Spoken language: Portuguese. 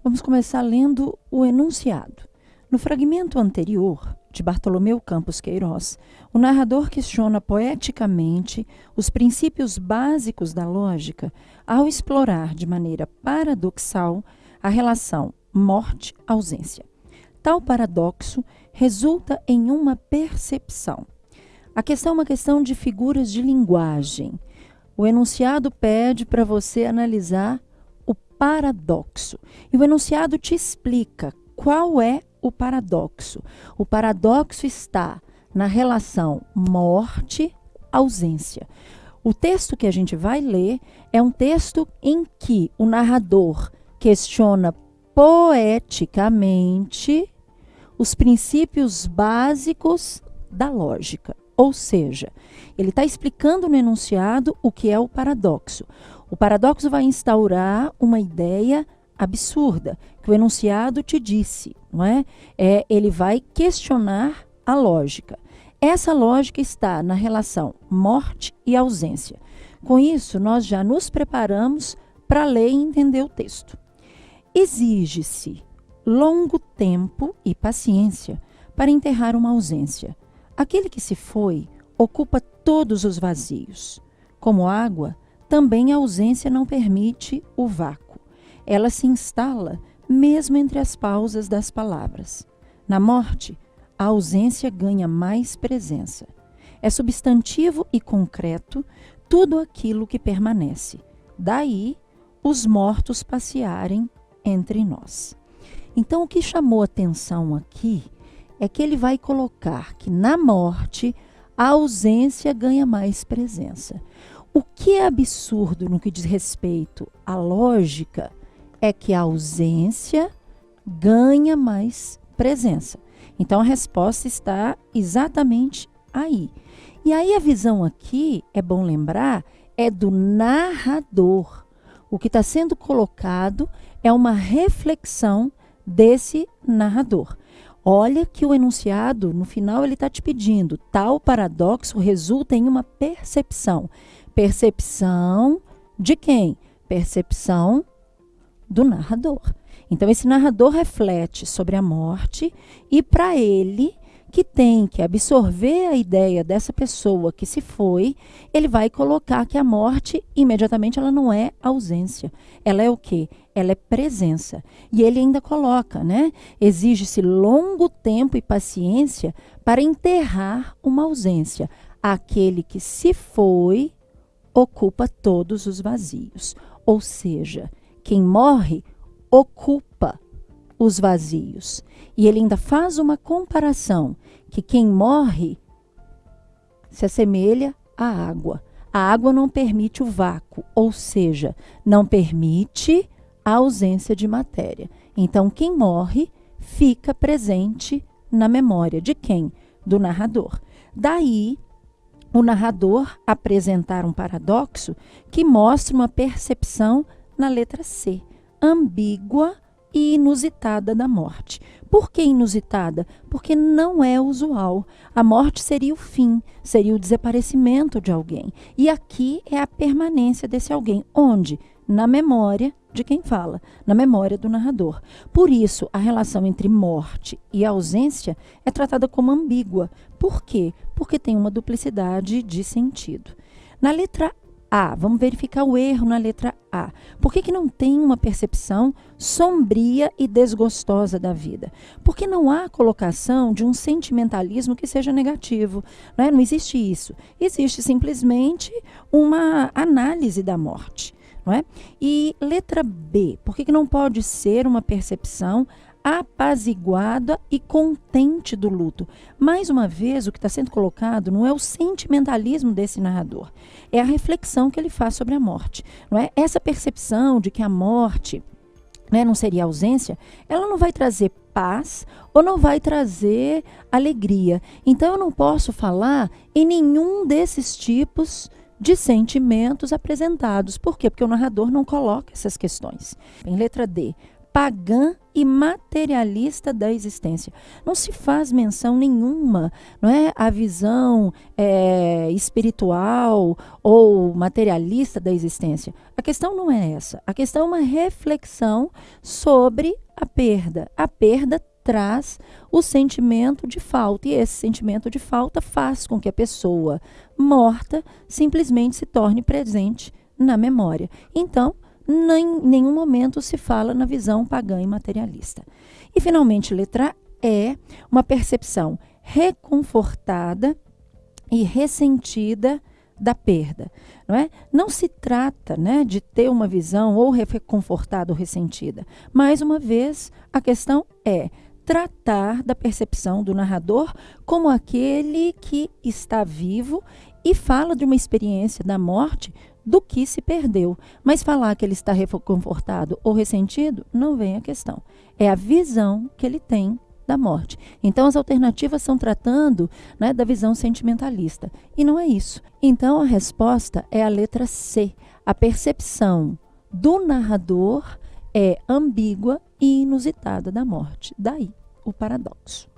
Vamos começar lendo o enunciado. No fragmento anterior, de Bartolomeu Campos Queiroz, o narrador questiona poeticamente os princípios básicos da lógica ao explorar de maneira paradoxal a relação morte-ausência. Tal paradoxo resulta em uma percepção. A questão é uma questão de figuras de linguagem. O enunciado pede para você analisar o paradoxo. E o enunciado te explica qual é o paradoxo. O paradoxo está na relação morte-ausência. O texto que a gente vai ler é um texto em que o narrador questiona poeticamente os princípios básicos da lógica. Ou seja, ele está explicando no enunciado o que é o paradoxo. O paradoxo vai instaurar uma ideia absurda, que o enunciado te disse, não é? Ele vai questionar a lógica. Essa lógica está na relação morte e ausência. Com isso, nós já nos preparamos para ler e entender o texto. Exige-se longo tempo e paciência para enterrar uma ausência. Aquele que se foi ocupa todos os vazios. Como água, também a ausência não permite o vácuo. Ela se instala mesmo entre as pausas das palavras. Na morte, a ausência ganha mais presença. É substantivo e concreto tudo aquilo que permanece. Daí, os mortos passearem entre nós. Então, o que chamou atenção aqui é que ele vai colocar que na morte a ausência ganha mais presença. O que é absurdo no que diz respeito à lógica é que a ausência ganha mais presença. Então a resposta está exatamente aí. E aí a visão aqui, é bom lembrar, é do narrador. O que está sendo colocado é uma reflexão desse narrador. Olha que o enunciado, no final, ele está te pedindo. Tal paradoxo resulta em uma percepção. Percepção de quem? Percepção do narrador. Então, esse narrador reflete sobre a morte e, para ele, que tem que absorver a ideia dessa pessoa que se foi, ele vai colocar que a morte, imediatamente, ela não é ausência. Ela é o quê? Ela é presença. E ele ainda coloca, né? Exige-se longo tempo e paciência para enterrar uma ausência. Aquele que se foi ocupa todos os vazios. Ou seja, quem morre ocupa os vazios. E ele ainda faz uma comparação, que quem morre se assemelha à água. A água não permite o vácuo, ou seja, não permite a ausência de matéria. Então, quem morre fica presente na memória de quem? Do narrador. Daí, o narrador apresentar um paradoxo que mostra uma percepção na letra C, ambígua e inusitada da morte. Por que inusitada? Porque não é usual. A morte seria o fim, seria o desaparecimento de alguém. E aqui é a permanência desse alguém. Onde? Na memória de quem fala, na memória do narrador. Por isso, a relação entre morte e ausência é tratada como ambígua. Por quê? Porque tem uma duplicidade de sentido. Na letra A, vamos verificar o erro na letra A. Por que não tem uma percepção sombria e desgostosa da vida? Porque não há colocação de um sentimentalismo que seja negativo. Né? Não existe isso. Existe simplesmente uma análise da morte. Não é? E letra B, por que não pode ser uma percepção apaziguada e contente do luto? Mais uma vez, o que está sendo colocado não é o sentimentalismo desse narrador, é a reflexão que ele faz sobre a morte. Não é? Essa percepção de que a morte, né, não seria ausência, ela não vai trazer paz ou não vai trazer alegria. Então, eu não posso falar em nenhum desses tipos de sentimentos apresentados. Por quê? Porque o narrador não coloca essas questões. Em letra D, pagã e materialista da existência. Não se faz menção nenhuma, não é, a visão espiritual ou materialista da existência. A questão não é essa. A questão é uma reflexão sobre a perda. A perda traz o sentimento de falta, e esse sentimento de falta faz com que a pessoa morta simplesmente se torne presente na memória. Então, em nenhum momento se fala na visão pagã e materialista. E, finalmente, letra E, uma percepção reconfortada e ressentida da perda. Não é? Não se trata, né, de ter uma visão ou reconfortada ou ressentida. Mais uma vez, a questão é tratar da percepção do narrador como aquele que está vivo e fala de uma experiência da morte do que se perdeu. Mas falar que ele está reconfortado ou ressentido, não vem a questão. É a visão que ele tem da morte. Então, as alternativas estão tratando, né, da visão sentimentalista. E não é isso. Então, a resposta é a letra C. A percepção do narrador é ambígua e inusitada da morte. Daí, o paradoxo.